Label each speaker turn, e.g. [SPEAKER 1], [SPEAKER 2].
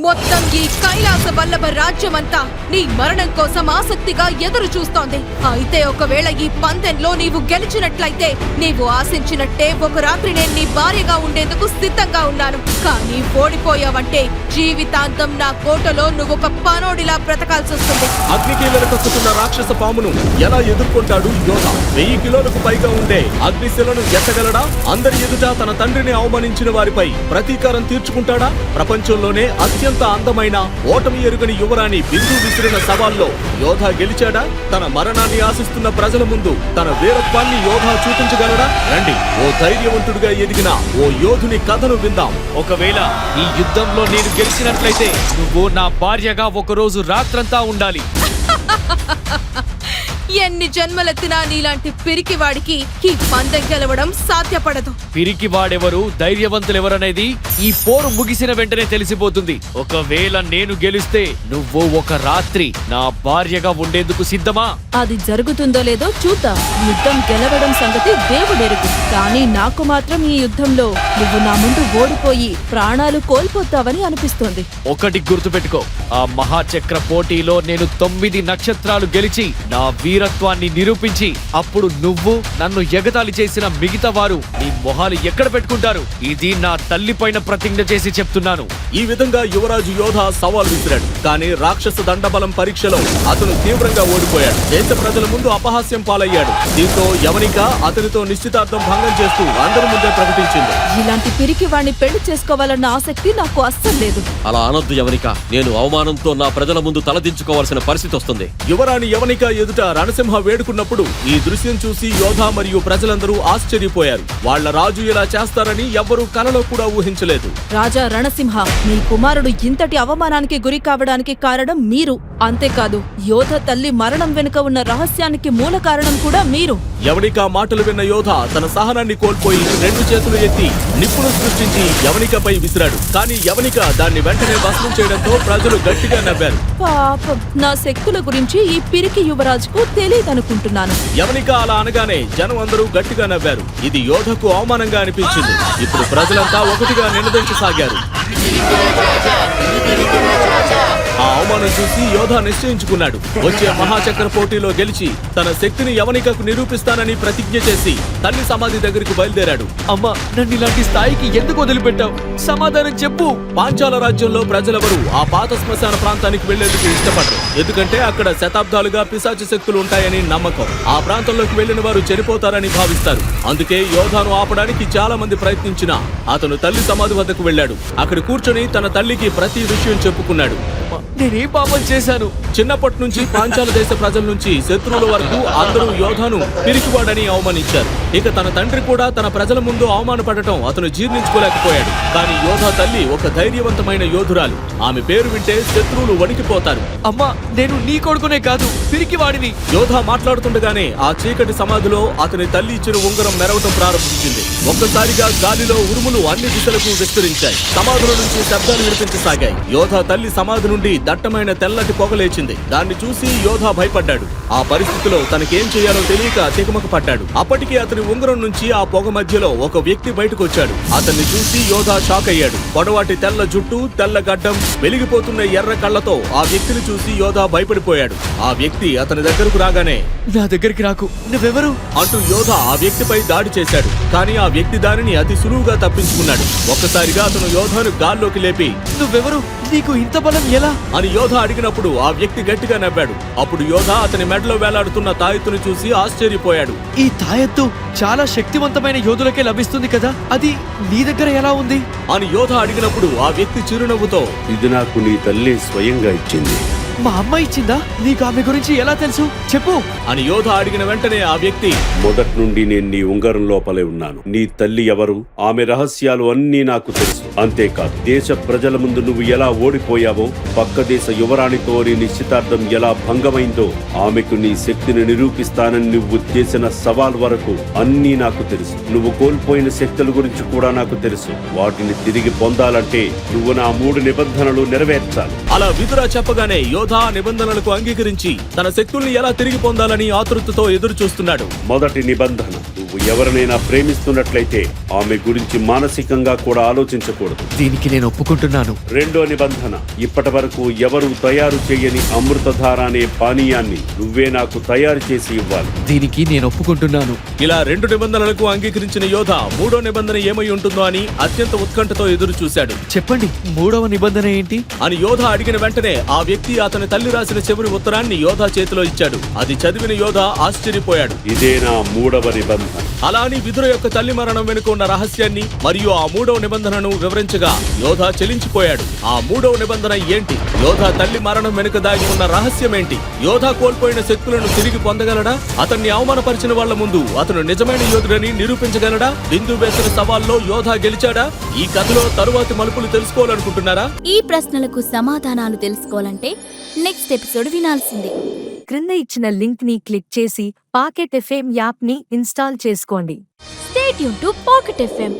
[SPEAKER 1] మొత్తం ఈ కైలాస వల్లభ రాజ్యమంతా నీ మరణం కోసం ఆసక్తిగా ఎదురు చూస్తోంది. అయితే ఒకవేళ ఈ పందెంలో నీవు గెలిచినట్లయితే నీవు ఆశించినట్టే ఒక రాత్రి నేను నీ భార్యగా ఉండేందుకు సిద్ధంగా ఉన్నాను. కానీ ఓడిపోయావంటే జీవితాంతం నా కోటలో నువ్వు ఒక పనోడిలా బ్రతకాల్సి వస్తుంది.
[SPEAKER 2] అగ్నికీలను కక్కుతున్న రాక్షస పామును ఎలా ఎదుర్కొంటాడు యోధ? 1000 కిలోలకు పైగా ఉండే అగ్నిశిలను ఎత్తగలడా? అందరి ఎదుట తన తండ్రిని అవమానించిన వారిపై ప్రతీకారం తీర్చుకుంటాడా? ప్రపంచంలోనే అత్యంత అందమైన ఓటమి ఎరుగని యువరాణి బిందు విసిరిన సవాల్లో యోధ గెలిచాడా? తన మరణాన్ని ఆశిస్తున్న ప్రజల ముందు తన వీరత్వాన్ని యోధ చూపించగలడా? రండి, ఓ ధైర్యవంతుడిగా ఎదిగిన ఓ యోధుని కథను విందాం.
[SPEAKER 3] ఒకవేళ ఈ యుద్ధంలో నేను గెలిచినట్లయితే నువ్వు నా భార్యగా ఒకరోజు రాత్రంతా ఉండాలి.
[SPEAKER 1] ఎన్ని జన్మలెత్తినా నీలాంటి పిరికివాడికి ఈ పందెం గెలవడం సాధ్యపడదు.
[SPEAKER 3] పిరికి వాడెవరు, ధైర్యవంతులెవరనేది ఈ పోరు ముగిసిన వెంటనే తెలిసిపోతుంది. ఒకవేళ నేను గెలిస్తే నువ్వు ఒక రాత్రి నా భార్యగా ఉండేందుకు సిద్ధమా?
[SPEAKER 4] అది జరుగుతుందో లేదో చూద్దాం. యుద్ధం గెలవడం సంగతి దేవుడెరుగు. కానీ నాకు మాత్రం ఈ యుద్ధంలో నువ్వు నా ముందు ఓడిపోయి ప్రాణాలు కోల్పోతావని అనిపిస్తోంది.
[SPEAKER 3] ఒకటి గుర్తుపెట్టుకో, ఆ మహాచక్ర పోటీలో నేను 9 నక్షత్రాలు గెలిచి నా వీరత్వాన్ని నిరూపించి అప్పుడు నువ్వు నన్ను ఎగతాళి చేసిన మిగతా వారు నీ మొహాలు ఎక్కడ పెట్టుకుంటారు? ఇది నా తల్లి పైన ప్రతిజ్ఞ చేసి చెప్తున్నాను.
[SPEAKER 2] ఈ విధంగా యువరాజు యోధ సవాల్ విసిరాడు. కానీ రాక్షస దండబలం పరీక్షలో అతను తీవ్రంగా ఓడిపోయాడు. దేశ ప్రజల ముందు అపహాస్యం పాలయ్యాడు. దీంతో యవనిక అతనితో నిశ్చితార్థం భంగం చేస్తూ అందరి ముందే ప్రకటించింది.
[SPEAKER 4] ఇలాంటి పిరికి వాణ్ణి పెళ్లి చేసుకోవాలన్న ఆసక్తి నాకు అస్సలు లేదు.
[SPEAKER 5] అలా అనొద్దు యవనిక. నేను అవమానంతో నా ప్రజల ముందు తలదించుకోవాల్సిన పరిస్థితి వస్తుంది.
[SPEAKER 2] యువరాణి యవనిక ఎదుట రణసింహ వేడుకున్నప్పుడు ఈ దృశ్యం చూసి యోధ మరియు ప్రజలందరూ ఆశ్చర్యపోయారు. వాళ్ల రాజు ఇలా చేస్తారని ఎవ్వరూ కలలో కూడా ఊహించలేదు.
[SPEAKER 4] రాజా రణసింహ, మీ కుమారుడు ఇంతటి అవమానానికి గురి కావడానికి కారణం మీరు. అంతేకాదు, యోధ తల్లి మరణం వెనుక ఉన్న రహస్యానికి మూల కారణం కూడా మీరు.
[SPEAKER 2] యవనిక మాటలు విన్న యోధ తన సహనాన్ని కోల్పోయి 2 చేతులు ఎత్తి నిప్పును సృష్టించి యవనికపై విసిరాడు. కానీ యవనిక దాన్ని వెంటనే భస్మం చేయడంతో ప్రజలు గట్టిగా నవ్వారు.
[SPEAKER 4] పాపం, నా శక్తుల గురించి ఈ పిరికి యువరాజుకు తెలియదనుకుంటున్నాను.
[SPEAKER 2] యవనిక అలా అనగానే జనం అందరూ గట్టిగా నవ్వారు. ఇది యోధకు అవమానంగా అనిపించింది. ఇప్పుడు ప్రజలంతా ఒకటిగా నినదించసాగారు. ఆ అవమానం చూసి యోధ నిశ్చయించుకున్నాడు. వచ్చే మహాచక్ర పోటీలో గెలిచి తన శక్తిని యవనికకు నిరూపిస్తానని ప్రతిజ్ఞ చేసి తల్లి సమాధి దగ్గరికి బయలుదేరాడు.
[SPEAKER 3] అమ్మా, నన్ను ఇలాంటి స్థాయికి ఎందుకు వదిలిపెట్టావు? సమాధానం చెప్పు.
[SPEAKER 2] పాంచాల రాజ్యంలో ప్రజలెవరూ ఆ పాత శ్మశాన ప్రాంతానికి వెళ్లేందుకు ఇష్టపడరు. ఎందుకంటే అక్కడ శతాబ్దాలుగా పిశాచ శక్తులు ఉంటాయని నమ్మకం. ఆ ప్రాంతంలోకి వెళ్లిన వారు చనిపోతారని భావిస్తారు. అందుకే యోధాను ఆపడానికి చాలా మంది ప్రయత్నించినా అతను తల్లి సమాధి వద్దకు వెళ్లాడు. అక్కడ కూర్చొని తన తల్లికి ప్రతి విషయం చెప్పుకున్నాడు.
[SPEAKER 3] నేనేం పాపం చేశాను?
[SPEAKER 2] చిన్నప్పటి నుంచి పాంచాల దేశ ప్రజల నుంచి శత్రువుల వరకు అందరూ యోధాను పిరికివాడని అవమానించారు. ఇక తన తండ్రి కూడా తన ప్రజల ముందు అవమానపడటం అతను జీర్ణించుకోలేకపోయాడు. కానీ యోధా తల్లి ఒక ధైర్యవంతమైన యోధురాలు. ఆమె పేరు వింటే శత్రువులు వణికిపోతారు.
[SPEAKER 3] అమ్మా, నేను నీ కొడుకునే కాదు, పిరికివాడిని.
[SPEAKER 2] యోధా మాట్లాడుతుండగానే ఆ చీకటి సమాధిలో అతని తల్లి ఇచ్చిన ఉంగరం మెరవటం ప్రారంభించింది. ఒక్కసారిగా గాలిలో ఉరుములు అన్ని దిశలకు విస్తరించాయి. సమాధుల నుంచి శబ్దాలు వినిపించసాగాయి. యోధా తల్లి సమాధి నుండి దట్టమైన తెల్లటి పొగ లేచింది. దాన్ని చూసి యోధా భయపడ్డాడు. ఆ పరిస్థితిలో తనకేం చేయాలో తెలియక తికమక పడ్డాడు. అప్పటికే అతని ఉంగరం నుంచి ఆ పొగ మధ్యలో ఒక వ్యక్తి బయటకు వచ్చాడు. అతన్ని చూసి యోధా షాక్ అయ్యాడు. పొడవాటి తెల్ల జుట్టు, తెల్ల గడ్డం, వెలిగిపోతున్న ఎర్ర కళ్ళతో ఆ వ్యక్తిని చూసి యోధా భయపడిపోయాడు. ఆ వ్యక్తి అతని దగ్గరకు రాగానే
[SPEAKER 3] నా దగ్గరికి రాకు, నువ్వెవరు
[SPEAKER 2] అంటూ యోధా ఆ వ్యక్తిపై దాడి చేశాడు. కానీ ఆ వ్యక్తి దానిని అతి సులువుగా తప్పించుకున్నాడు. ఒక్కసారిగా అతను యోధాను గాల్లోకి లేపి
[SPEAKER 3] నువ్వెవరు, నీకు ఇంత బలం ఎలా
[SPEAKER 2] అని యోధ అడిగినప్పుడు ఆ వ్యక్తి గట్టిగా నవ్వాడు. అప్పుడు యోధ అతని మెడలో వేలాడుతున్న తాయెత్తును చూసి ఆశ్చర్యపోయాడు.
[SPEAKER 3] ఈ తాయెత్తు చాలా శక్తివంతమైన యోధులకే లభిస్తుంది కదా, అది నీ దగ్గర ఎలా ఉంది
[SPEAKER 2] అని యోధ అడిగినప్పుడు ఆ వ్యక్తి చిరునవ్వుతో
[SPEAKER 6] ఇది నాకు నీ తల్లి స్వయంగా ఇచ్చింది.
[SPEAKER 3] మా అమ్మ ఇచ్చిందా? నీకు ఆమె గురించి ఎలా తెలుసు, చెప్పు
[SPEAKER 2] అని యోధ అడిగిన వెంటనే ఆ వ్యక్తి
[SPEAKER 6] మొదటి నుండి నేను నీ ఉంగరం లోపలే ఉన్నాను. నీ తల్లి ఎవరు, ఆమె రహస్యాలు అన్నీ నాకు తెలుసు. అంతేకాదు, దేశ ప్రజల ముందు నువ్వు ఎలా ఓడిపోయావో, పక్క దేశ యువరాణితో నీ నిశ్చితార్థం ఎలా భంగమైందో, ఆమెకు నీ శక్తిని నిరూపిస్తానని నువ్వు చేసిన సవాల్ వరకు అన్నీ నాకు తెలుసు. నువ్వు కోల్పోయిన శక్తుల గురించి కూడా నాకు తెలుసు. వాటిని తిరిగి పొందాలంటే నువ్వు నా 3 నిబంధనలు నెరవేర్చాలి.
[SPEAKER 2] అలా విదుర చెప్పగానే యోధ నిబంధనలకు అంగీకరించి తన శక్తుల్ని ఎలా తిరిగి పొందాలని ఆతృతతో ఎదురు చూస్తున్నాడు.
[SPEAKER 6] మొదటి నిబంధన, నువ్వు ఎవరినైనా ప్రేమిస్తున్నట్లయితే ఆమె గురించి మానసికంగా కూడా ఆలోచించకు. చేయకూడదు.
[SPEAKER 3] దీనికి నేను ఒప్పుకుంటున్నాను.
[SPEAKER 6] రెండో నిబంధన, ఇప్పటి వరకు ఎవరు తయారు చేయని అమృతధార అనే పానీయాన్ని నువ్వే నాకు తయారు చేసి ఇవ్వాలి.
[SPEAKER 3] దీనికి నేను ఒప్పుకుంటున్నాను.
[SPEAKER 2] ఇలా 2 నిబంధనలకు అంగీకరించిన యోధ 3వ నిబంధన ఏమై ఉంటుందో అని అత్యంత ఉత్కంఠతో ఎదురు చూశాడు.
[SPEAKER 3] చెప్పండి, 3వ నిబంధన ఏంటి
[SPEAKER 2] అని యోధ అడిగిన వెంటనే ఆ వ్యక్తి అతని తల్లి రాసిన చివరి ఉత్తరాన్ని యోధ చేతిలో ఇచ్చాడు. అది చదివిన యోధ ఆశ్చర్యపోయాడు.
[SPEAKER 6] ఇదే నా 3వ నిబంధన.
[SPEAKER 2] అలా అని విదుర యొక్క తల్లి మరణం వెనుక ఉన్న రహస్యాన్ని మరియు ఆ 3వ నిబంధనను వివరించగా యోధ చెలించిపోయాడు. ఆ 3వ నిబంధన ఏంటి? యోధ తల్లి మరణం వెనుక దాగి ఉన్న రహస్యం ఏంటి? యోధ కోల్పోయిన శక్తులను తిరిగి పొందగలడా? అతన్ని అవమానపరిచిన వాళ్ల ముందు అతను నిజమైన యోధుడని నిరూపించగలడా? బిందు వేసిన సవాల్లో యోధ గెలిచాడా? ఈ కథలో తరువాతి మలుపులు తెలుసుకోవాలనుకుంటున్నారా?
[SPEAKER 7] ఈ ప్రశ్నలకు సమాధానాలు తెలుసుకోవాలంటే నెక్స్ట్ ఎపిసోడ్ వినాల్సిందే.
[SPEAKER 8] క్రింద ఇచ్చిన లింక్ ని క్లిక్ చేసి పాకెట్ ఎఫ్ఎం యాప్ ని ఇన్స్టాల్ చేసుకోండి.
[SPEAKER 7] Stay tuned to Pocket FM.